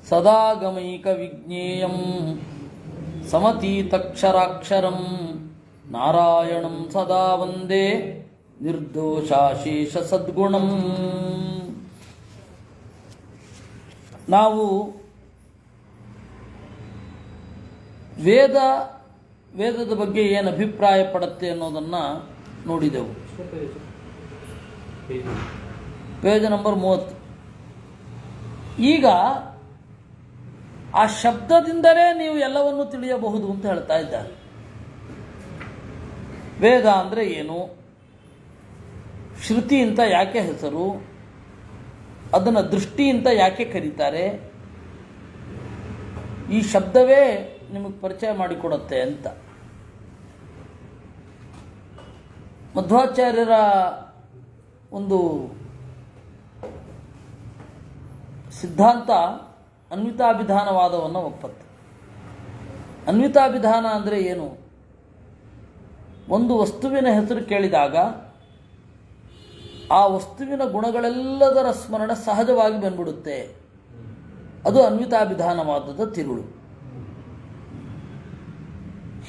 ಸದಾಗಮೈಕ ವಿಜ್ಞೇಯಂ ಸಮತೀತಕ್ಷರಾಕ್ಷರಂ ನಾರಾಯಣಂ ಸದಾ ವಂದೇ ನಿರ್ದೋಷಾಶೇಷ ಸದ್ಗುಣಂ. ನಾವು ವೇದದ ಬಗ್ಗೆ ಏನು ಅಭಿಪ್ರಾಯ ಪಡುತ್ತೆ ಅನ್ನೋದನ್ನು ನೋಡಿದೆವು. Page number 30. ಈಗ ಆ ಶಬ್ದದಿಂದಲೇ ನೀವು ಎಲ್ಲವನ್ನೂ ತಿಳಿಯಬಹುದು ಅಂತ ಹೇಳ್ತಾ ಇದ್ದಾರೆ. ವೇದ ಅಂದರೆ ಏನು, ಶ್ರುತಿ ಅಂತ ಯಾಕೆ ಹೆಸರು, ಅದನ್ನು ದೃಷ್ಟಿ ಅಂತ ಯಾಕೆ ಕರೀತಾರೆ, ಈ ಶಬ್ದವೇ ನಿಮಗೆ ಪರಿಚಯ ಮಾಡಿಕೊಡುತ್ತೆ ಅಂತ. ಮಧ್ವಾಚಾರ್ಯರ ಒಂದು ಸಿದ್ಧಾಂತ ಅನ್ವಿತಾಭಿಧಾನವಾದವನ್ನು ಒಪ್ಪತ್ತೆ. ಅನ್ವಿತಾಭಿಧಾನ ಅಂದರೆ ಏನು? ಒಂದು ವಸ್ತುವಿನ ಹೆಸರು ಕೇಳಿದಾಗ ಆ ವಸ್ತುವಿನ ಗುಣಗಳೆಲ್ಲದರ ಸ್ಮರಣೆ ಸಹಜವಾಗಿ ಬಂದ್ಬಿಡುತ್ತೆ. ಅದು ಅನ್ವಿತಾಭಿಧಾನವಾದದ ತಿರುಳು.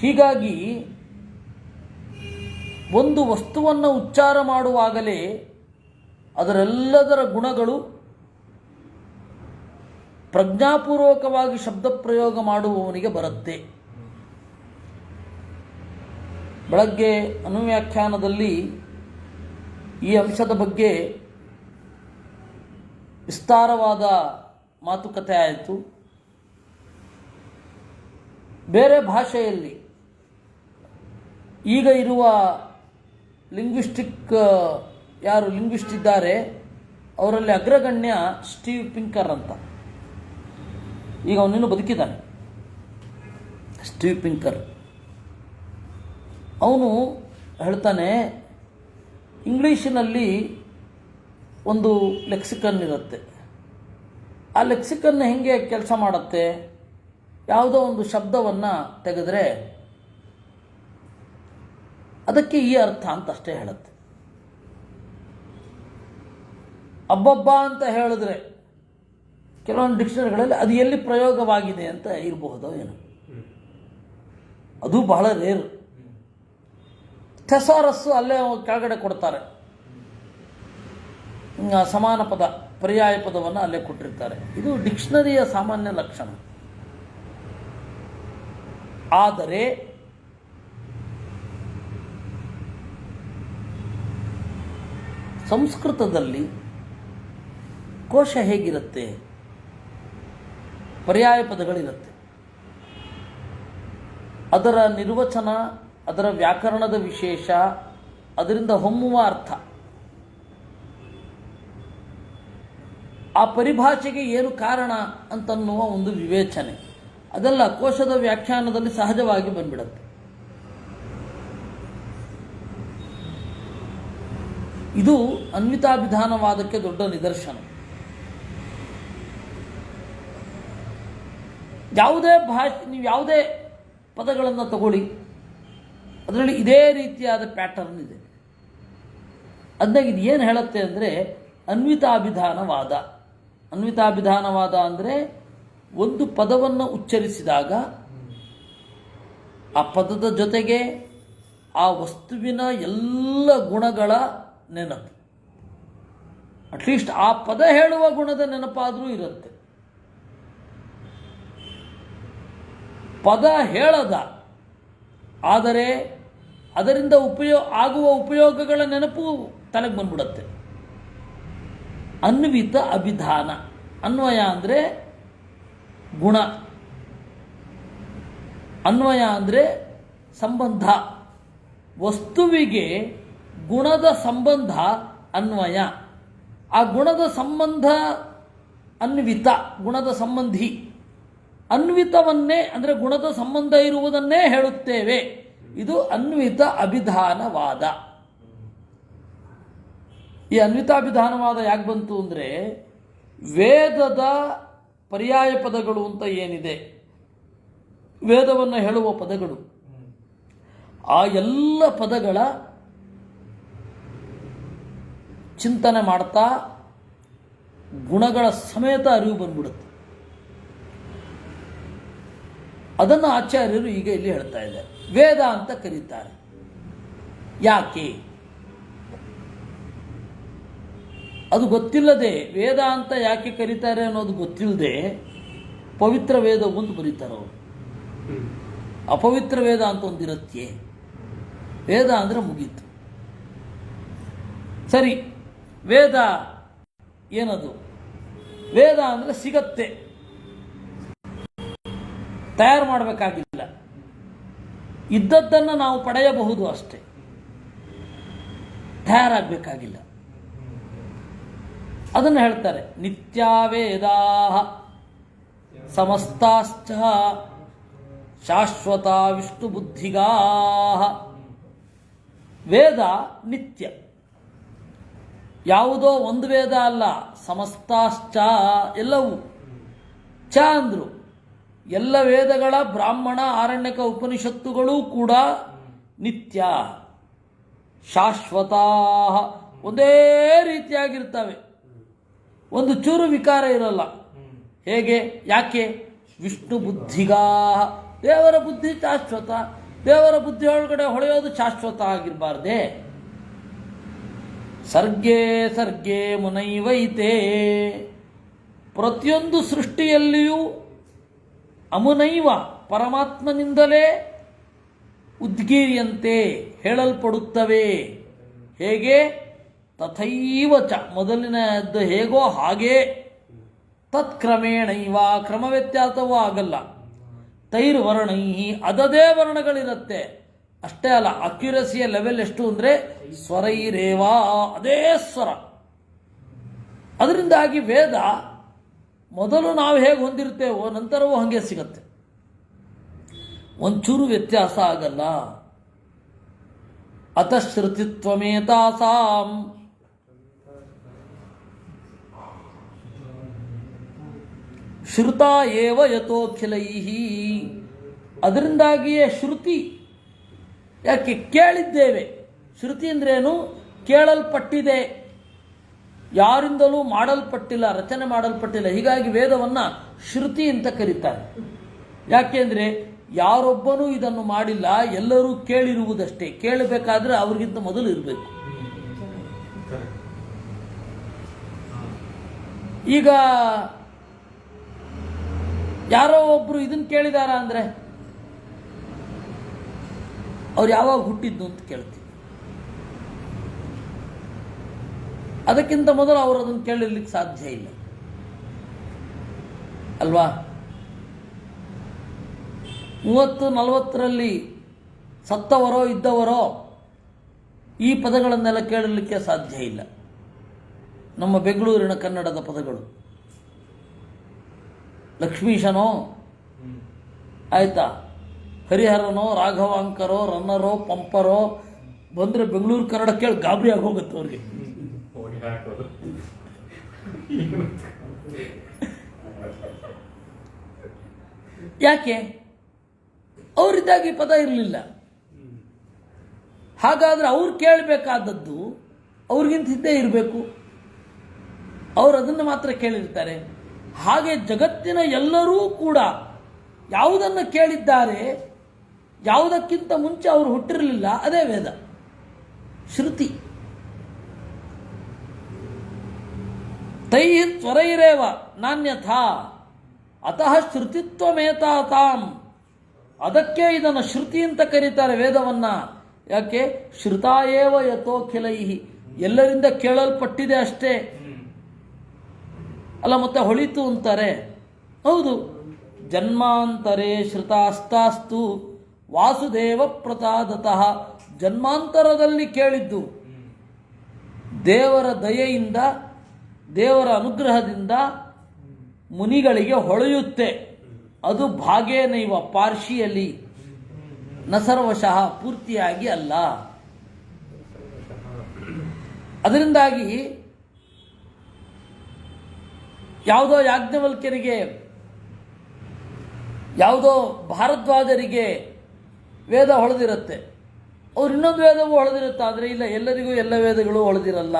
ಹೀಗಾಗಿ ಒಂದು ವಸ್ತುವನ್ನು ಉಚ್ಚಾರ ಮಾಡುವಾಗಲೇ ಅದರೆಲ್ಲದರ ಗುಣಗಳು ಪ್ರಜ್ಞಾಪೂರ್ವಕವಾಗಿ ಶಬ್ದ ಪ್ರಯೋಗ ಮಾಡುವವನಿಗೆ ಬರುತ್ತೆ. ಬೆಳಗ್ಗೆ ಅನುವ್ಯಾಖ್ಯಾನದಲ್ಲಿ ಈ ಅಂಶದ ಬಗ್ಗೆ ವಿಸ್ತಾರವಾದ ಮಾತುಕತೆ ಆಯಿತು. ಬೇರೆ ಭಾಷೆಯಲ್ಲಿ ಈಗ ಇರುವ ಯಾರು ಲಿಂಗ್ವಿಸ್ಟ್ ಇದ್ದಾರೆ ಅವರಲ್ಲಿ ಅಗ್ರಗಣ್ಯ ಸ್ಟೀವ್ ಪಿಂಕರ್ ಅಂತ. ಈಗ ಅವನಿನ್ನು ಬದುಕಿದ್ದಾನೆ, ಸ್ಟೀವ್ ಪಿಂಕರ್. ಅವನು ಹೇಳ್ತಾನೆ, ಇಂಗ್ಲೀಷಿನಲ್ಲಿ ಒಂದು ಲೆಕ್ಸಿಕನ್ ಇರುತ್ತೆ. ಆ ಲೆಕ್ಸಿಕನ್ ಹೆಂಗೆ ಕೆಲಸ ಮಾಡುತ್ತೆ? ಯಾವುದೋ ಒಂದು ಶಬ್ದವನ್ನು ತೆಗೆದರೆ ಅದಕ್ಕೆ ಈ ಅರ್ಥ ಅಂತ ಅಷ್ಟೇ ಹೇಳುತ್ತೆ. ಅಬ್ಬಬ್ಬ ಅಂತ ಹೇಳಿದ್ರೆ ಕೆಲವೊಂದು ಡಿಕ್ಷನರಿಗಳಲ್ಲಿ ಅದು ಎಲ್ಲಿ ಪ್ರಯೋಗವಾಗಿದೆ ಅಂತ ಇರಬಹುದೋ ಏನೋ, ಅದು ಬಹಳ ರೇರು. ಥೆಸಾರಸ್ಸು ಅಲ್ಲೇ ಕೆಳಗಡೆ ಕೊಡ್ತಾರೆ, ಸಮಾನ ಪದ ಪರ್ಯಾಯ ಪದವನ್ನು ಅಲ್ಲೇ ಕೊಟ್ಟಿರ್ತಾರೆ. ಇದು ಡಿಕ್ಷನರಿಯ ಸಾಮಾನ್ಯ ಲಕ್ಷಣ. ಆದರೆ ಸಂಸ್ಕೃತದಲ್ಲಿ ಕೋಶ ಹೇಗಿರುತ್ತೆ? ಪರ್ಯಾಯ ಪದಗಳಿರುತ್ತೆ. ಅದರ ನಿರ್ವಚನ, ಅದರ ವ್ಯಾಕರಣದ ವಿಶೇಷ, ಅದರಿಂದ ಹೊಮ್ಮುವ ಅರ್ಥ, ಆ ಪರಿಭಾಷೆಗೆ ಏನು ಕಾರಣ ಅಂತನ್ನುವ ಒಂದು ವಿವೇಚನೆ, ಅದೆಲ್ಲ ಕೋಶದ ವ್ಯಾಖ್ಯಾನದಲ್ಲಿ ಸಹಜವಾಗಿ ಬಂದ್ಬಿಡುತ್ತೆ. ಇದು ಅನ್ವಿತಾಭಿಧಾನವಾದಕ್ಕೆ ದೊಡ್ಡ ನಿದರ್ಶನ. ನೀವು ಯಾವುದೇ ಪದಗಳನ್ನು ತಗೊಳ್ಳಿ, ಅದರಲ್ಲಿ ಇದೇ ರೀತಿಯಾದ ಪ್ಯಾಟರ್ನ್ ಇದೆ. ಅದನ್ನಾಗಿ ಇದು ಏನು ಹೇಳುತ್ತೆ ಅಂದರೆ ಅನ್ವಿತಾಭಿಧಾನವಾದ. ಅನ್ವಿತಾಭಿಧಾನವಾದ ಅಂದರೆ ಒಂದು ಪದವನ್ನು ಉಚ್ಚರಿಸಿದಾಗ ಆ ಪದದ ಜೊತೆಗೆ ಆ ವಸ್ತುವಿನ ಎಲ್ಲ ಗುಣಗಳ ನೆನಪು, ಅಟ್ಲೀಸ್ಟ್ ಆ ಪದ ಹೇಳುವ ಗುಣದ ನೆನಪಾದರೂ ಇರುತ್ತೆ. ಪದ ಹೇಳದ ಆದರೆ ಅದರಿಂದ ಆಗುವ ಉಪಯೋಗಗಳ ನೆನಪು ತಲೆಗೆ ಬಂದ್ಬಿಡುತ್ತೆ. ಅನ್ವಿತ ಅಭಿಧಾನ. ಅನ್ವಯ ಅಂದರೆ ಗುಣ, ಅನ್ವಯ ಅಂದರೆ ಸಂಬಂಧ. ವಸ್ತುವಿಗೆ ಗುಣದ ಸಂಬಂಧ ಅನ್ವಯ. ಆ ಗುಣದ ಸಂಬಂಧ ಅನ್ವಿತ, ಗುಣದ ಸಂಬಂಧಿ. ಅನ್ವಿತವನ್ನೇ ಅಂದರೆ ಗುಣದ ಸಂಬಂಧ ಇರುವುದನ್ನೇ ಹೇಳುತ್ತೇವೆ. ಇದು ಅನ್ವಿತ ಅಭಿಧಾನವಾದ. ಈ ಅನ್ವಿತಾಭಿಧಾನವಾದ ಯಾಕೆ ಬಂತು ಅಂದರೆ ವೇದದ ಪರ್ಯಾಯ ಪದಗಳು ಅಂತ ಏನಿದೆ, ವೇದವನ್ನು ಹೇಳುವ ಪದಗಳು, ಆ ಎಲ್ಲ ಪದಗಳ ಚಿಂತನೆ ಮಾಡ್ತಾ ಗುಣಗಳ ಸಮೇತ ಅರಿವು ಬಂದ್ಬಿಡುತ್ತೆ. ಅದನ್ನು ಆಚಾರ್ಯರು ಈಗ ಇಲ್ಲಿ ಹೇಳ್ತಾ ಇದ್ದಾರೆ. ವೇದ ಅಂತ ಕರೀತಾರೆ. ಯಾಕೆ? ಅದು ಗೊತ್ತಿಲ್ಲದೆ ವೇದ ಅಂತ ಯಾಕೆ ಕರೀತಾರೆ ಅನ್ನೋದು ಗೊತ್ತಿಲ್ಲದೆ ಪವಿತ್ರ ವೇದ ಒಂದು ಬರೀತಾರೆ ಅವರು. ಅಪವಿತ್ರ ವೇದ ಅಂತ ಒಂದಿರತ್ತೆ. ವೇದ ಅಂದರೆ ಮುಗೀತು. ಸರಿ, ವೇದ ಏನದು? ವೇದ ಅಂದರೆ ಸಿಗತ್ತೆ, ತಯಾರು ಮಾಡಬೇಕಾಗಿಲ್ಲ, ಇದ್ದದ್ದನ್ನು ನಾವು ಪಡೆಯಬಹುದು ಅಷ್ಟೇ, ತಯಾರಾಗಬೇಕಾಗಿಲ್ಲ. ಅದನ್ನು ಹೇಳ್ತಾರೆ ನಿತ್ಯ ವೇದಾ ಸಮಸ್ತಾಶ್ಚ ಶಾಶ್ವತ ವಿಷ್ಣು ಬುದ್ಧಿಗಾ. ವೇದ ನಿತ್ಯ, ಯಾವುದೋ ಒಂದು ವೇದ ಅಲ್ಲ, ಸಮಸ್ತಾಶ್ಚ ಎಲ್ಲವೂ. ಚ ಅಂದ್ರು ಎಲ್ಲ ವೇದಗಳ ಬ್ರಾಹ್ಮಣ ಆರಣ್ಯಕ ಉಪನಿಷತ್ತುಗಳೂ ಕೂಡ ನಿತ್ಯ, ಶಾಶ್ವತ, ಒಂದೇ ರೀತಿಯಾಗಿರ್ತವೆ, ಒಂದು ಚೂರು ವಿಕಾರ ಇರಲ್ಲ. ಹೇಗೆ? ಯಾಕೆ? ವಿಷ್ಣು ಬುದ್ಧಿಗಾ, ದೇವರ ಬುದ್ಧಿ ಶಾಶ್ವತ. ದೇವರ ಬುದ್ಧಿ ಒಳಗಡೆ ಹೊಳೆಯೋದು ಶಾಶ್ವತ ಆಗಿರಬಾರ್ದೆ. ಸರ್ಗೇ ಸರ್ಗೇ ಮುನೈವೈತೆ, ಪ್ರತಿಯೊಂದು ಸೃಷ್ಟಿಯಲ್ಲಿಯೂ ಅಮುನೈವ ಪರಮಾತ್ಮನಿಂದಲೇ ಉದ್ಗೀರ್ಯಂತೆ ಹೇಳಲ್ಪಡುತ್ತವೆ. ಹೇಗೆ? ತಥೈವ ಚ, ಮೊದಲಿನದ್ದು ಹೇಗೋ ಹಾಗೇ. ತತ್ಕ್ರಮೇಣೈವ, ಕ್ರಮ ವ್ಯತ್ಯಾಸವೂ ಆಗಲ್ಲ. ತೈರ್ವರ್ಣೈ, ಅದದೇ ವರ್ಣಗಳಿರುತ್ತೆ. ಅಷ್ಟೇ ಅಲ್ಲ, ಅಕ್ಯುರಸಿಯ ಲೆವೆಲ್ ಎಷ್ಟು ಅಂದರೆ ಸ್ವರೈರೇವಾ, ಅದೇ ಸ್ವರ. ಅದರಿಂದಾಗಿ ವೇದ ಮೊದಲು ನಾವು ಹೇಗೆ ಹೊಂದಿರ್ತೇವೋ ನಂತರವೂ ಹಾಗೆ ಸಿಗತ್ತೆ, ಒಂಚೂರು ವ್ಯತ್ಯಾಸ ಆಗಲ್ಲ. ಅತಃಶ್ರುತಿತ್ವಮೇತಾಸಾಂ ಶ್ರುತ ಏವ ಯಥೋಖಿಲೈಹಿ. ಅದರಿಂದಾಗಿಯೇ ಶ್ರುತಿ. ಯಾಕೆ? ಕೇಳಿದ್ದೇವೆ. ಶ್ರುತಿ ಅಂದ್ರೇನು? ಕೇಳಲ್ಪಟ್ಟಿದೆ, ಯಾರಿಂದಲೂ ಮಾಡಲ್ಪಟ್ಟಿಲ್ಲ, ರಚನೆ ಮಾಡಲ್ಪಟ್ಟಿಲ್ಲ. ಹೀಗಾಗಿ ವೇದವನ್ನು ಶ್ರುತಿ ಅಂತ ಕರೀತಾರೆ. ಯಾಕೆಂದರೆ ಯಾರೊಬ್ಬನೂ ಇದನ್ನು ಮಾಡಿಲ್ಲ, ಎಲ್ಲರೂ ಕೇಳಿರುವುದಷ್ಟೇ. ಕೇಳಬೇಕಾದ್ರೆ ಅವ್ರಿಗಿಂತ ಮೊದಲು ಇರಬೇಕು. ಈಗ ಯಾರೋ ಒಬ್ರು ಇದನ್ನು ಕೇಳಿದಾರ ಅಂದರೆ ಅವ್ರು ಯಾವಾಗ ಹುಟ್ಟಿದ್ದು ಅಂತ ಕೇಳ್ತೀವಿ. ಅದಕ್ಕಿಂತ ಮೊದಲು ಅವರು ಅದನ್ನು ಕೇಳಿರ್ಲಿಕ್ಕೆ ಸಾಧ್ಯ ಇಲ್ಲ ಅಲ್ವಾ? 30-40ರಲ್ಲಿ ಸತ್ತವರೋ ಇದ್ದವರೋ ಈ ಪದಗಳನ್ನೆಲ್ಲ ಕೇಳಲಿಕ್ಕೆ ಸಾಧ್ಯ ಇಲ್ಲ. ನಮ್ಮ ಬೆಂಗಳೂರಿನ ಕನ್ನಡದ ಪದಗಳು. ಲಕ್ಷ್ಮೀಶನೋ ಆಯ್ತಾ, ಹರಿಹರನೋ, ರಾಘವಾಂಕರೋ, ರನ್ನರೋ, ಪಂಪರೋ ಬಂದರೆ ಬೆಂಗಳೂರು ಕನ್ನಡ ಕೇಳಿ ಗಾಬರಿ ಆಗಿ ಹೋಗುತ್ತೆ ಅವ್ರಿಗೆ. ಯಾಕೆ? ಅವರಿದ್ದಾಗಿ ಪದ ಇರಲಿಲ್ಲ. ಹಾಗಾದ್ರೆ ಅವ್ರು ಕೇಳಬೇಕಾದದ್ದು ಅವ್ರಿಗಿಂತ ಹಿಂದೆ ಇರಬೇಕು. ಅವರು ಅದನ್ನು ಮಾತ್ರ ಕೇಳಿರ್ತಾರೆ. ಹಾಗೆ ಜಗತ್ತಿನ ಎಲ್ಲರೂ ಕೂಡ ಯಾವುದನ್ನು ಕೇಳಿದ್ದಾರೆ, ಯಾವುದಕ್ಕಿಂತ ಮುಂಚೆ ಅವರು ಹುಟ್ಟಿರಲಿಲ್ಲ, ಅದೇ ವೇದ, ಶ್ರುತಿ. ತೈ ಸ್ವರೈರೇವ ನಾನ್ಯಥಾ ಅತಃ ಶ್ರುತಿತ್ವಮೇತಾತಾಂ. ಅದಕ್ಕೆ ಇದನ್ನು ಶ್ರುತಿ ಅಂತ ಕರೀತಾರೆ ವೇದವನ್ನ. ಯಾಕೆ? ಶ್ರುತಾಯೇವ ಯಥೋಖಿಲೈಹಿ, ಎಲ್ಲರಿಂದ ಕೇಳಲ್ಪಟ್ಟಿದೆ ಅಷ್ಟೇ ಅಲ್ಲ. ಮತ್ತೆ ಹೊಳಿತು ಅಂತಾರೆ. ಹೌದು, ಜನ್ಮಾಂತರೇ ಶ್ರುತಾಸ್ತಾಸ್ತು ವಾಸುದೇವ ಪ್ರಸಾದತಃ. ಜನ್ಮಾಂತರದಲ್ಲಿ ಕೇಳಿದ್ದು ದೇವರ ದಯೆಯಿಂದ, ದೇವರ ಅನುಗ್ರಹದಿಂದ ಮುನಿಗಳಿಗೆ ಹೊಳೆಯುತ್ತೆ. ಅದು ಭಾಗೇನೈವ, ಪಾರ್ಶಿಯಲಿ, ನ ಸರ್ವಶಃ, ಪೂರ್ತಿಯಾಗಿ ಅಲ್ಲ. ಅದರಿಂದಾಗಿ ಯಾವುದೋ ಯಾಜ್ಞವಲ್ಕ್ಯರಿಗೆ, ಯಾವುದೋ ಭಾರದ್ವಾಜರಿಗೆ ವೇದ ಹೊಳೆದಿರುತ್ತೆ, ಅವ್ರು ಇನ್ನೊಂದು ವೇದವೂ ಹೊಳೆದಿರುತ್ತೆ. ಆದರೆ ಇಲ್ಲ, ಎಲ್ಲರಿಗೂ ಎಲ್ಲ ವೇದಗಳು ಹೊಳೆದಿರಲ್ಲ.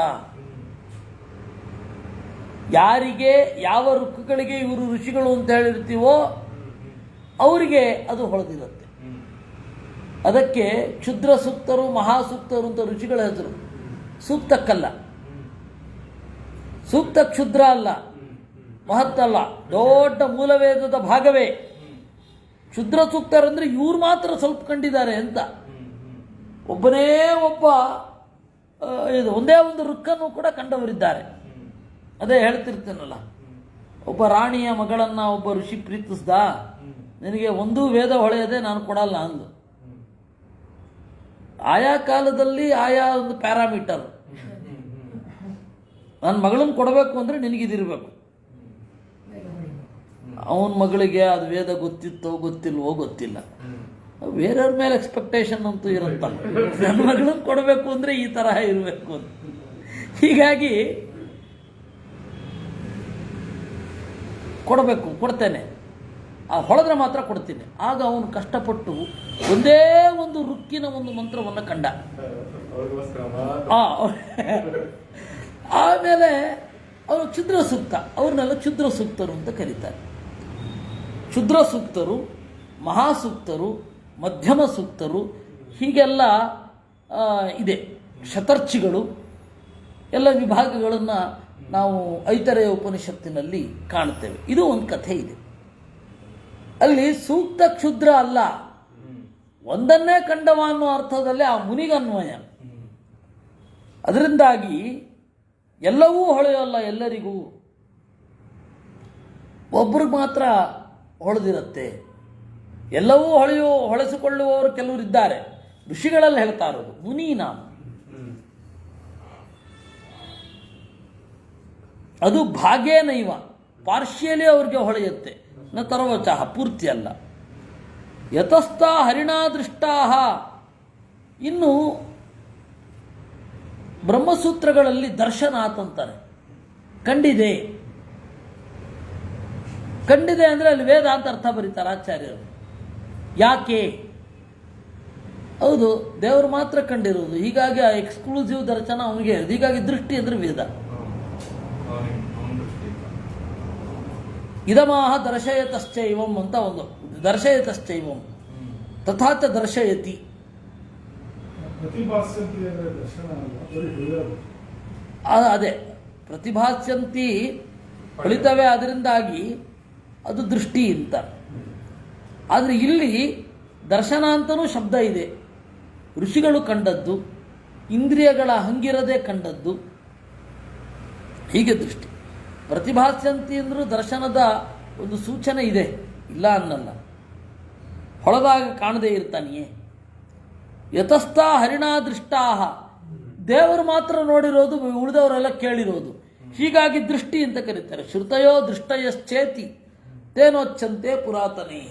ಯಾರಿಗೆ ಯಾವ ಋಕ್ಕುಗಳಿಗೆ ಇವರು ಋಷಿಗಳು ಅಂತ ಹೇಳಿರ್ತೀವೋ ಅವರಿಗೆ ಅದು ಹೊಳೆದಿರುತ್ತೆ. ಅದಕ್ಕೆ ಕ್ಷುದ್ರ ಸೂಕ್ತರು ಮಹಾಸೂಕ್ತರು ಅಂತ ಋಷಿಗಳ ಹೆಸರು. ಸೂಕ್ತಕ್ಕಲ್ಲ, ಸೂಕ್ತ ಕ್ಷುದ್ರ ಅಲ್ಲ, ಮಹತ್ತಲ್ಲ, ದೊಡ್ಡ ಮೂಲವೇದದ ಭಾಗವೇ. ಕ್ಷುದ್ರ ಸೂಕ್ತರಂದ್ರೆ ಇವ್ರು ಮಾತ್ರ ಸ್ವಲ್ಪ ಕಂಡಿದ್ದಾರೆ ಅಂತ. ಒಬ್ಬನೇ ಒಬ್ಬ ಇದು ಒಂದೇ ಒಂದು ರುಕ್ಕನ್ನು ಕೂಡ ಕಂಡವರಿದ್ದಾರೆ. ಅದೇ ಹೇಳ್ತಿರ್ತೇನಲ್ಲ, ಒಬ್ಬ ರಾಣಿಯ ಮಗಳನ್ನ ಒಬ್ಬ ಋಷಿ ಪ್ರೀತಿಸ್ದ, ನಿನಗೆ ಒಂದೂ ವೇದ ಹೊಳೆಯದೆ ನಾನು ಕೊಡಲ್ಲ ಅಂದು. ಆಯಾ ಕಾಲದಲ್ಲಿ ಆಯಾ ಒಂದು ಪ್ಯಾರಾಮೀಟರ್. ನನ್ನ ಮಗಳನ್ನು ಕೊಡಬೇಕು ಅಂದರೆ ನಿನಗಿದಿರಬೇಕು. ಅವನ ಮಗಳಿಗೆ ಅದು ವೇದ ಗೊತ್ತಿತ್ತೋ ಗೊತ್ತಿಲ್ವೋ ಗೊತ್ತಿಲ್ಲ, ಬೇರೆಯವ್ರ ಮೇಲೆ ಎಕ್ಸ್ಪೆಕ್ಟೇಷನ್ ಅಂತೂ ಇರುತ್ತಲ್ಲ. ನನ್ನ ಮಗಳನ್ನು ಕೊಡಬೇಕು ಅಂದರೆ ಈ ತರಹ ಇರಬೇಕು ಅಂತ. ಹೀಗಾಗಿ ಕೊಡಬೇಕು, ಕೊಡ್ತೇನೆ, ಆ ಹೊಳೆದ್ರೆ ಮಾತ್ರ ಕೊಡ್ತೀನಿ. ಆಗ ಅವನು ಕಷ್ಟಪಟ್ಟು ಒಂದೇ ಒಂದು ರುಕ್ಕಿನ ಒಂದು ಮಂತ್ರವನ್ನು ಕಂಡ. ಆಮೇಲೆ ಅವರು ಕ್ಷುದ್ರ ಸೂಕ್ತ, ಅವ್ರನ್ನೆಲ್ಲ ಕ್ಷುದ್ರ ಸೂಕ್ತರು ಅಂತ ಕರೀತಾರೆ. ಕ್ಷುದ್ರ ಸೂಕ್ತರು, ಮಹಾಸೂಕ್ತರು, ಮಧ್ಯಮ ಸೂಕ್ತರು, ಹೀಗೆಲ್ಲ ಇದೆ. ಶತರ್ಚಿಗಳು ಎಲ್ಲ ವಿಭಾಗಗಳನ್ನು ನಾವು ಐತರೆಯ ಉಪನಿಷತ್ತಿನಲ್ಲಿ ಕಾಣ್ತೇವೆ. ಇದು ಒಂದು ಕಥೆ ಇದೆ. ಅಲ್ಲಿ ಸೂಕ್ತ ಕ್ಷುದ್ರ ಅಲ್ಲ, ಒಂದನ್ನೇ ಕಂಡವ ಅನ್ನೋ ಅರ್ಥದಲ್ಲಿ ಆ ಮುನಿಗನ್ವಯ. ಅದರಿಂದಾಗಿ ಎಲ್ಲವೂ ಹೊಳೆಯೋಲ್ಲ ಎಲ್ಲರಿಗೂ, ಒಬ್ರಿಗೆ ಮಾತ್ರ ಹೊಳೆದಿರುತ್ತೆ. ಎಲ್ಲವೂ ಹೊಳೆಸಿಕೊಳ್ಳುವವರು ಕೆಲವರಿದ್ದಾರೆ. ಋಷಿಗಳಲ್ಲಿ ಹೇಳ್ತಾ ಇರೋದು ಮುನಿ ನಾಮ. ಅದು ಭಾಗೇನೈವ, ಪಾರ್ಶಿಯಲಿ ಅವ್ರಿಗೆ ಹೊಳೆಯುತ್ತೆ. ನ ತರವಚಃ, ಪೂರ್ತಿ ಅಲ್ಲ. ಯತಸ್ಥ ಹರಿಣಾದೃಷ್ಟಾಹ. ಇನ್ನು ಬ್ರಹ್ಮಸೂತ್ರಗಳಲ್ಲಿ ದರ್ಶನಾಥ್ ಅಂತಾರೆ. ಕಂಡಿದೆ, ಕಂಡಿದೆ ಅಂದರೆ ಅಲ್ಲಿ ವೇದ ಅಂತ ಅರ್ಥ ಬರೀತಾರೆ ಆಚಾರ್ಯರು. ಯಾಕೆ? ಹೌದು, ದೇವರು ಮಾತ್ರ ಕಂಡಿರೋದು, ಹೀಗಾಗಿ ಆ ಎಕ್ಸ್ಕ್ಲೂಸಿವ್ ದರ್ಶನ ಅವನಿಗೆ. ಹೀಗಾಗಿ ದೃಷ್ಟಿ ಅಂದರೆ ವೇದ. ಇದಮಾಹ ದರ್ಶಯತಶ್ಚೈವಂ ಅಂತ ಒಂದು, ದರ್ಶಯತಶ್ಚೈವಂ ತಥಾಚ ದರ್ಶಯತಿ. ಅದೇ ಪ್ರತಿಭಾಸ್ಯಂತಿ ಫಲಿತವೇ, ಅದರಿಂದಾಗಿ ಅದು ದೃಷ್ಟಿ ಅಂತ. ಆದರೆ ಇಲ್ಲಿ ದರ್ಶನ ಅಂತನೂ ಶಬ್ದ ಇದೆ. ಋಷಿಗಳು ಕಂಡದ್ದು, ಇಂದ್ರಿಯಗಳ ಹಂಗಿರದೆ ಕಂಡದ್ದು, ಹೀಗೆ ದೃಷ್ಟಿ. ಪ್ರತಿಭಾಸ್ಯಂತಿ ಅಂದರೂ ದರ್ಶನದ ಒಂದು ಸೂಚನೆ ಇದೆ, ಇಲ್ಲ ಅನ್ನಲ್ಲ. ಹೊಳೆದಾಗ ಕಾಣದೇ ಇರ್ತಾನೆಯೇ. ಯತಸ್ಥ ಹರಿಣಾದೃಷ್ಟಾಹ, ದೇವರು ಮಾತ್ರ ನೋಡಿರೋದು, ಉಳಿದವರೆಲ್ಲ ಕೇಳಿರೋದು. ಹೀಗಾಗಿ ದೃಷ್ಟಿ ಅಂತ ಕರೀತಾರೆ. ಶ್ರುತಯೋ ದೃಷ್ಟಯಶ್ಚೇತಿ ತೇನೋಚ್ಚಂತೆ ಪುರಾತನೇ.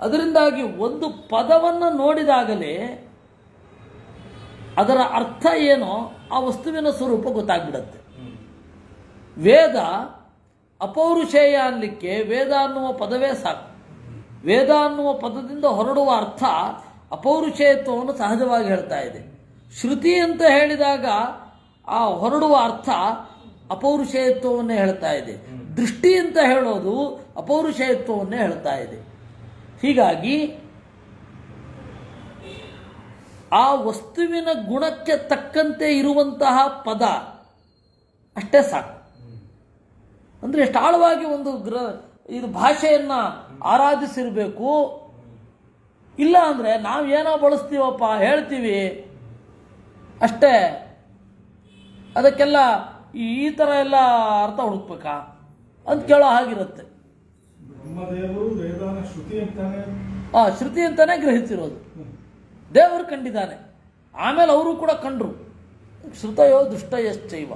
ಅದರಿಂದಾಗಿ ಒಂದು ಪದವನ್ನು ನೋಡಿದಾಗಲೇ ಅದರ ಅರ್ಥ ಏನೋ ಆ ವಸ್ತುವಿನ ಸ್ವರೂಪ ಗೊತ್ತಾಗ್ಬಿಡತ್ತೆ. ವೇದ ಅಪೌರುಷೇಯ ಅನ್ನಲಿಕ್ಕೆ ವೇದ ಅನ್ನುವ ಪದವೇ ಸಾಕು. ವೇದ ಅನ್ನುವ ಪದದಿಂದ ಹೊರಡುವ ಅರ್ಥ ಅಪೌರುಷೇಯತ್ವವನ್ನು ಸಹಜವಾಗಿ ಹೇಳ್ತಾ ಇದೆ. ಶ್ರುತಿ ಅಂತ ಹೇಳಿದಾಗ ಆ ಹೊರಡುವ ಅರ್ಥ ಅಪೌರುಷೇಯತ್ವವನ್ನೇ ಹೇಳ್ತಾ ಇದೆ. ದೃಷ್ಟಿ ಅಂತ ಹೇಳೋದು ಅಪೌರುಷೇಯತ್ವವನ್ನೇ ಹೇಳ್ತಾ ಇದೆ. ಹೀಗಾಗಿ ಆ ವಸ್ತುವಿನ ಗುಣಕ್ಕೆ ತಕ್ಕಂತೆ ಇರುವಂತಹ ಪದ ಅಷ್ಟೇ ಸಾಕು. ಅಂದರೆ ಎಷ್ಟು ಆಳವಾಗಿ ಒಂದು ಇದು ಭಾಷೆಯನ್ನು ಆರಾಧಿಸಿರಬೇಕು. ಇಲ್ಲ ಅಂದರೆ ನಾವು ಏನೋ ಬಳಸ್ತೀವಪ್ಪ, ಹೇಳ್ತೀವಿ ಅಷ್ಟೇ, ಅದಕ್ಕೆಲ್ಲ ಈ ಥರ ಎಲ್ಲ ಅರ್ಥ ಹುಡುಕ್ಬೇಕಾ ಅಂತ ಕೇಳೋ ಹಾಗಿರುತ್ತೆ. ಶ್ರುತಿ ಅಂತಾನೆ ಗ್ರಹಿಸಿರೋದು, ದೇವರು ಕಂಡಿದ್ದಾನೆ. ಆಮೇಲೆ ಅವರು ಕೂಡ ಕಂಡ್ರು. ಶ್ರುತಯೋ ದುಷ್ಟಯಶ್ಚೈವ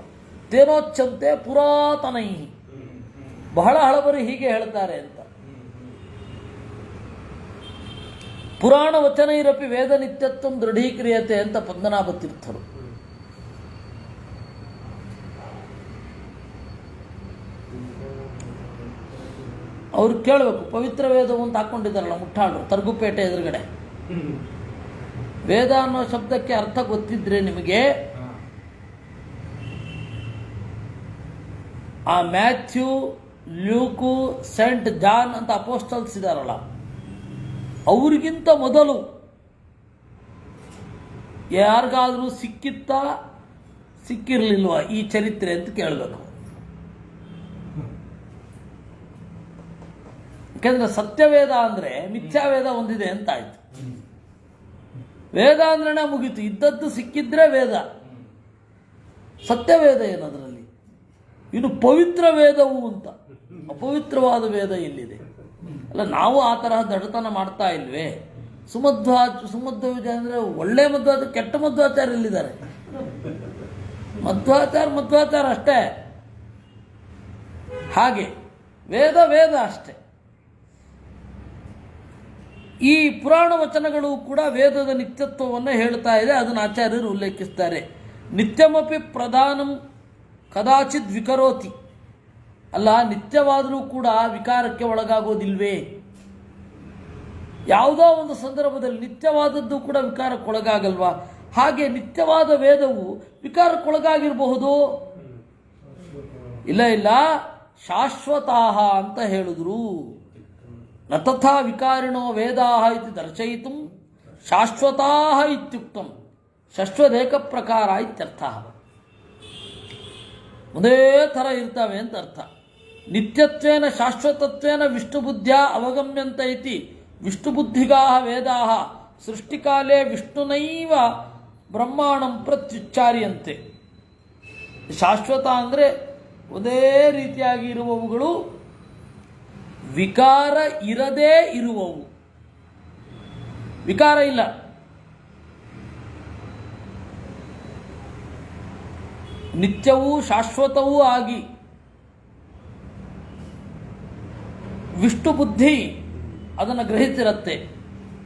ತೇನೋಚ್ಚಂತೆ ಪುರಾತನೈ. ಬಹಳ ಹಳಬರು ಹೀಗೆ ಹೇಳ್ತಾರೆ ಅಂತ. ಪುರಾಣ ವಚನೈರಪಿ ವೇದ ನಿತ್ಯತ್ವಂ ದೃಢೀಕ್ರಿಯತೆ ಅಂತ ಪದ್ಮನಾಭ ತೀರ್ಥರು. ಅವ್ರು ಕೇಳಬೇಕು, ಪವಿತ್ರ ವೇದವು ಅಂತ ಹಾಕೊಂಡಿದ್ದಾರಲ್ಲ ಮುಟ್ಟಾಳು ತರ್ಗುಪೇಟೆ ಎದುರುಗಡೆ. ವೇದ ಅನ್ನೋ ಶಬ್ದಕ್ಕೆ ಅರ್ಥ ಗೊತ್ತಿದ್ರೆ ನಿಮಗೆ, ಆ ಮ್ಯಾಥ್ಯೂ, ಲ್ಯೂಕು, ಸೆಂಟ್ ಜಾನ್ ಅಂತ ಅಪೋಸ್ಟಲ್ಸ್ ಇದಾರಲ್ಲ, ಅವರಿಗಿಂತ ಮೊದಲು ಯಾರಿಗಾದರೂ ಸಿಕ್ಕಿತ್ತಾ ಸಿಕ್ಕಿರಲಿಲ್ವಾ ಈ ಚರಿತ್ರೆ ಅಂತ ಕೇಳಬೇಕು. ಯಾಕೆಂದ್ರೆ ಸತ್ಯವೇದ ಅಂದರೆ ಮಿಥ್ಯಾವೇದ ಒಂದಿದೆ ಅಂತ ಆಯ್ತು. ವೇದ ಅಂದ್ರೆ ಮುಗೀತು, ಇದ್ದದ್ದು ಸಿಕ್ಕಿದ್ರೆ ವೇದ. ಸತ್ಯವೇದ ಏನದರಲ್ಲಿ? ಇನ್ನು ಪವಿತ್ರ ವೇದವು ಅಂತ, ಅಪವಿತ್ರವಾದ ವೇದ ಎಲ್ಲಿದೆ? ಅಲ್ಲ, ನಾವು ಆ ತರಹ ದಡತನ ಮಾಡ್ತಾ ಇಲ್ವೇ? ಸುಮಧ್ವಾಚಾರ್ಯ ಅಂದರೆ ಒಳ್ಳೆ ಮಧ್ವಾಚಾರ್ಯ, ಕೆಟ್ಟ ಮಧ್ವಾಚಾರ್ಯ ಎಲ್ಲಿದ್ದಾರೆ? ಮಧ್ವಾಚಾರ ಅಷ್ಟೇ. ಹಾಗೆ ವೇದ ವೇದ ಅಷ್ಟೇ. ಈ ಪುರಾಣ ವಚನಗಳು ಕೂಡ ವೇದದ ನಿತ್ಯತ್ವವನ್ನು ಹೇಳ್ತಾ ಇದೆ. ಅದನ್ನು ಆಚಾರ್ಯರು ಉಲ್ಲೇಖಿಸ್ತಾರೆ. ನಿತ್ಯಮಪಿ ಪ್ರಧಾನಂ ಕದಾಚಿತ್ ವಿಕರೋತಿ. ಅಲ್ಲ, ನಿತ್ಯವಾದರೂ ಕೂಡ ವಿಕಾರಕ್ಕೆ ಒಳಗಾಗೋದಿಲ್ವೇ? ಯಾವುದೋ ಒಂದು ಸಂದರ್ಭದಲ್ಲಿ ನಿತ್ಯವಾದದ್ದು ಕೂಡ ವಿಕಾರಕ್ಕೊಳಗಾಗಲ್ವಾ? ಹಾಗೆ ನಿತ್ಯವಾದ ವೇದವು ವಿಕಾರಕ್ಕೊಳಗಾಗಿರಬಹುದು. ಇಲ್ಲ, ಶಾಶ್ವತಾಹ ಅಂತ ಹೇಳಿದ್ರು. ನ ತಥಾ ವಿಕಾರಿಣೋ ವೇದಾಹ ಇತಿ ದರ್ಶಯಿತು ಶಾಶ್ವತಾಹ ಇತ್ಯುಕ್ತಂ ಷಷ್ಠದೇಕ ಪ್ರಕಾರ ಇತ್ಯರ್ಥ. ಒಂದೇ ಥರ ಇರ್ತವೆ ಅಂತ ಅರ್ಥ. ನಿತ್ಯತ್ವೇನ ಶಾಶ್ವತತ್ವೇನ ವಿಷ್ಣುಬುದ್ಧ್ಯ ಅವಗಮ್ಯಂತ ಇತಿ ವಿಷ್ಣುಬುದ್ಧಿಗಾಹ ವೇದಾಹ ಸೃಷ್ಟಿಕಾಲೇ ವಿಷ್ಣುನೈವ ಬ್ರಹ್ಮಾಣಂ ಪ್ರತ್ಯುಚ್ಚಾರ್ಯಂತೆ. ಶಾಶ್ವತ ಅಂದರೆ ಒಂದೇ ರೀತಿಯಾಗಿ ಇರುವವುಗಳು, ವಿಕಾರ ಇರದೇ ಇರುವವು. ವಿಕಾರ ಇಲ್ಲ. ನಿತ್ಯವೂ ಶಾಶ್ವತವೂ ಆಗಿ ವಿಷ್ಣು ಬುದ್ಧಿ ಅದನ್ನು ಗ್ರಹಿಸಿರುತ್ತೆ.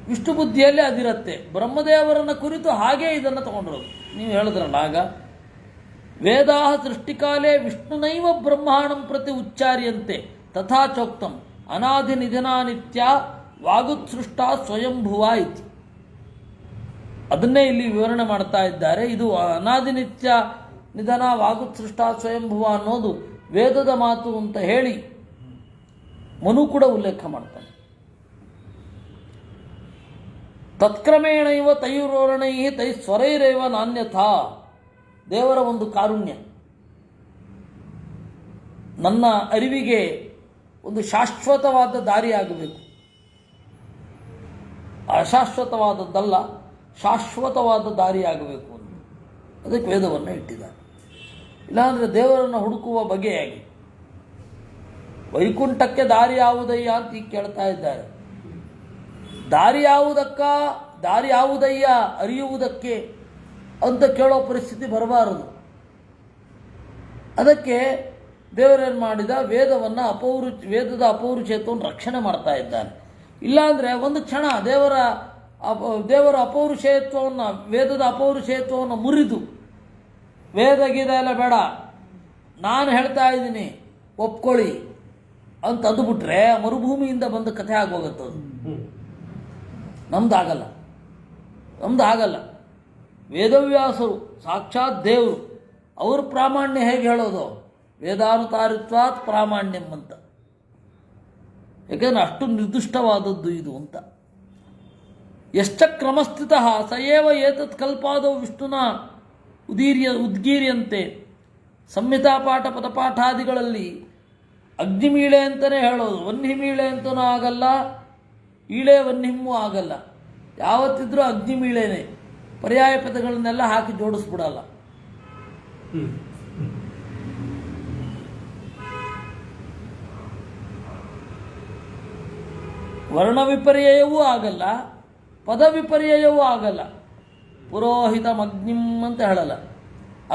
ವಿಷ್ಣು ಬುದ್ಧಿಯಲ್ಲಿ ಅದಿರುತ್ತೆ. ಬ್ರಹ್ಮದೇವರನ್ನ ಕುರಿತು ಹಾಗೇ ಇದನ್ನು ತಗೊಂಡಿರೋದು. ನೀವು ಹೇಳಿದ್ರಲ್ಲ ಆಗ, ವೇದಾಹ ಸೃಷ್ಟಿಕಾಲೇ ವಿಷ್ಣುನೈವ ಬ್ರಹ್ಮಾಣಂ ಪ್ರತಿ ಉಚ್ಚಾರ್ಯಂತೆ ತಥಾ ಚೋಕ್ತಂ ಅನಾದಿ ನಿಧನಾ ನಿತ್ಯ ವಾಗುತ್ಸೃಷ್ಟ ಸ್ವಯಂಭುವ ಇತಿ. ಅದನ್ನೇ ಇಲ್ಲಿ ವಿವರಣೆ ಮಾಡ್ತಾ ಇದ್ದಾರೆ. ಇದು ಅನಾದಿ ನಿತ್ಯ ನಿಧನ ವಾಗುತ್ಸೃಷ್ಟ ಸ್ವಯಂಭುವ ಅನ್ನೋದು ವೇದದ ಮಾತು ಅಂತ ಹೇಳಿ ಮನು ಕೂಡ ಉಲ್ಲೇಖ ಮಾಡ್ತಾನೆ. ತತ್ಕ್ರಮೇಣೈವ ತೈರೋರಣೈ ತೈ ಸ್ವರೈರೇವ ನಾನ್ಯಥಾ. ದೇವರ ಒಂದು ಕಾರುಣ್ಯ, ನನ್ನ ಅರಿವಿಗೆ ಒಂದು ಶಾಶ್ವತವಾದ ದಾರಿಯಾಗಬೇಕು, ಅಶಾಶ್ವತವಾದದ್ದಲ್ಲ, ಶಾಶ್ವತವಾದ ದಾರಿಯಾಗಬೇಕು ಅಂತ ಅದಕ್ಕೆ ವೇದವನ್ನು ಇಟ್ಟಿದ್ದಾರೆ. ಇಲ್ಲಾಂದರೆ ದೇವರನ್ನು ಹುಡುಕುವ ಬಗೆಯಾಗಿ ವೈಕುಂಠಕ್ಕೆ ದಾರಿ ಯಾವುದಯ್ಯ ಅಂತ ಈಗ ಕೇಳ್ತಾ ಇದ್ದಾರೆ. ದಾರಿ ಯಾವುದಯ್ಯ ಅರಿಯುವುದಕ್ಕೆ ಅಂತ ಕೇಳೋ ಪರಿಸ್ಥಿತಿ ಬರಬಾರದು. ಅದಕ್ಕೆ ದೇವರೇನು ಮಾಡಿದ, ವೇದದ ಅಪೌರುಷೇತ್ವವನ್ನು ರಕ್ಷಣೆ ಮಾಡ್ತಾ ಇದ್ದಾನೆ. ಇಲ್ಲಾಂದರೆ ಒಂದು ಕ್ಷಣ ದೇವರ ಅಪೌರುಷೇತ್ವವನ್ನು, ವೇದದ ಅಪೌರುಷೇತ್ವವನ್ನು ಮುರಿದು ವೇದ ಗೀದ ಎಲ್ಲ ಬೇಡ, ನಾನು ಹೇಳ್ತಾ ಇದ್ದೀನಿ ಒಪ್ಕೊಳ್ಳಿ ಅಂತ ಅಂದುಬಿಟ್ರೆ ಮರುಭೂಮಿಯಿಂದ ಬಂದ ಕಥೆ ಆಗೋಗುತ್ತದು. ನಮ್ದಾಗಲ್ಲ. ವೇದವ್ಯಾಸರು ಸಾಕ್ಷಾತ್ ದೇವರು, ಅವ್ರ ಪ್ರಾಮಾಣ್ಯ ಹೇಗೆ ಹೇಳೋದು? ವೇದಾನುತಾರಿತ್ವಾತ್ ಪ್ರಾಮಾಣ್ಯಂ ಅಂತ. ಯಾಕೆಂದ್ರೆ ಅಷ್ಟು ನಿರ್ದಿಷ್ಟವಾದದ್ದು ಇದು ಅಂತ. ಎಷ್ಟ ಕ್ರಮಸ್ಥಿತ ಸಯೇವ ಏತತ್ ಕಲ್ಪಾದವು ವಿಷ್ಣುನ ಉದ್ಗೀರ್ಯಂತೆ. ಸಂಹಿತಾ ಪಾಠ ಪದಪಾಠಾದಿಗಳಲ್ಲಿ ಅಗ್ನಿಮೀಳೆ ಅಂತಲೇ ಹೇಳೋದು, ವನ್ಹಿಮೀಳೆ ಅಂತನೂ ಆಗಲ್ಲ, ಈಳೆ ವನ್ಹಿಮ್ಮೂ ಆಗಲ್ಲ. ಯಾವತ್ತಿದ್ರೂ ಅಗ್ನಿಮೀಳೆನೆ. ಪರ್ಯಾಯ ಪದಗಳನ್ನೆಲ್ಲ ಹಾಕಿ ಜೋಡಿಸ್ಬಿಡಲ್ಲ. ವರ್ಣ ವಿಪರ್ಯಯವೂ ಆಗಲ್ಲ, ಪದ ವಿಪರ್ಯಯವೂ ಆಗಲ್ಲ. ಪುರೋಹಿತಂ ಅಗ್ನಿಂ ಅಂತ ಹೇಳಲ್ಲ,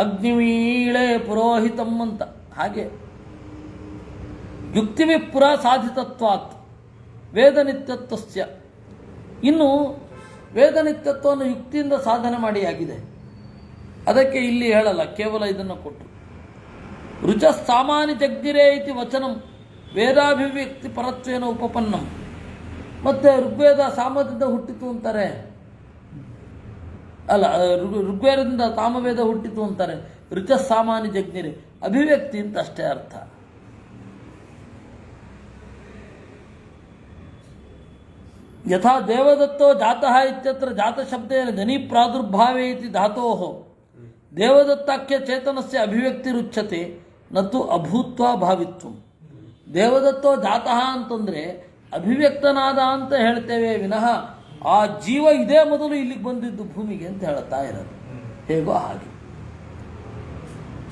ಅಗ್ನಿವೀಳೆ ಪುರೋಹಿತಂ ಅಂತ. ಹಾಗೆ ಯುಕ್ತಿವಿಪುರ ಸಾಧಿತತ್ವಾತ್ ವೇದ ನಿತ್ಯತ್ವಸ್ಯ. ಇನ್ನು ವೇದ ನಿತ್ಯತ್ವವನ್ನು ಯುಕ್ತಿಯಿಂದ ಸಾಧನೆ ಮಾಡಿ ಆಗಿದೆ. ಅದಕ್ಕೆ ಇಲ್ಲಿ ಹೇಳಲ್ಲ, ಕೇವಲ ಇದನ್ನು ಕೊಟ್ಟರು. ರುಚ ಸಾಮಾನ್ಯ ಜಗ್ದಿರೇ ಇತಿ ವಚನಂ ವೇದಾಭಿವ್ಯಕ್ತಿ ಪರತ್ವೇನ ಉಪಪನ್ನಂ. ಮತ್ತೆ ಋಗ್ವೇದ ಸಾಮದಿಂದ ಹುಟ್ಟಿತು ಅಂತಾರೆ, ಅಲ್ಲ, ಋಗ್ವೇದದಿಂದ ಸಾಮವೇದ ಹುಟ್ಟಿತು ಅಂತಾರೆ. ರುಚ ಸಾಮಾನ್ಯ ಜಗ್ನಿರೆ ಅಭಿವ್ಯಕ್ತಿ ಅಂತ ಅಷ್ಟೇ ಅರ್ಥ. ಯಥಾ ದೇವದತ್ತೋ ಜಾತಃ ಇತ್ಯತ್ರ ಜಾತಶಬ್ದೇನ ಧನಿ ಪ್ರಾದುರ್ಭಾವೇ ಇತಿ ಧಾತೋಃ ದೇವದತ್ತಾಖ್ಯ ಚೇತನಸ್ಯ ಅಭಿವ್ಯಕ್ತಿರುಚ್ಯತೆ ನತು ಅಭೂತ್ವ ಭಾವಿತ್ವಂ. ದೇವದತ್ತೋ ಜಾತಃ ಅಂತಂದರೆ ಅಭಿವ್ಯಕ್ತನಾದ ಅಂತ ಹೇಳ್ತೇವೆ ವಿನಃ ಆ ಜೀವ ಇದೇ ಮೊದಲು ಇಲ್ಲಿಗೆ ಬಂದಿದ್ದು ಭೂಮಿಗೆ ಅಂತ ಹೇಳ್ತಾ ಇರೋದು. ಹೇಗೋ ಹಾಗೆ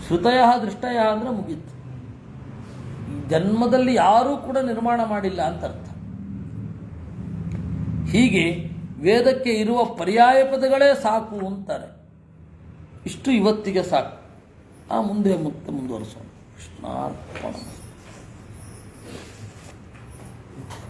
ಶ್ರುತಯ ದೃಷ್ಟಯ ಅಂದರೆ ಮುಗೀತು. ಈ ಜನ್ಮದಲ್ಲಿ ಯಾರೂ ಕೂಡ ನಿರ್ಮಾಣ ಮಾಡಿಲ್ಲ ಅಂತ ಅರ್ಥ. ಹೀಗೆ ವೇದಕ್ಕೆ ಇರುವ ಪರ್ಯಾಯ ಪದಗಳೇ ಸಾಕು ಅಂತಾರೆ. ಇಷ್ಟು ಇವತ್ತಿಗೆ ಸಾಕು. ಮುಂದೆ ಮುಂದುವರಿಸೋಣ. ಕೃಷ್ಣಾರ್ಪಣ.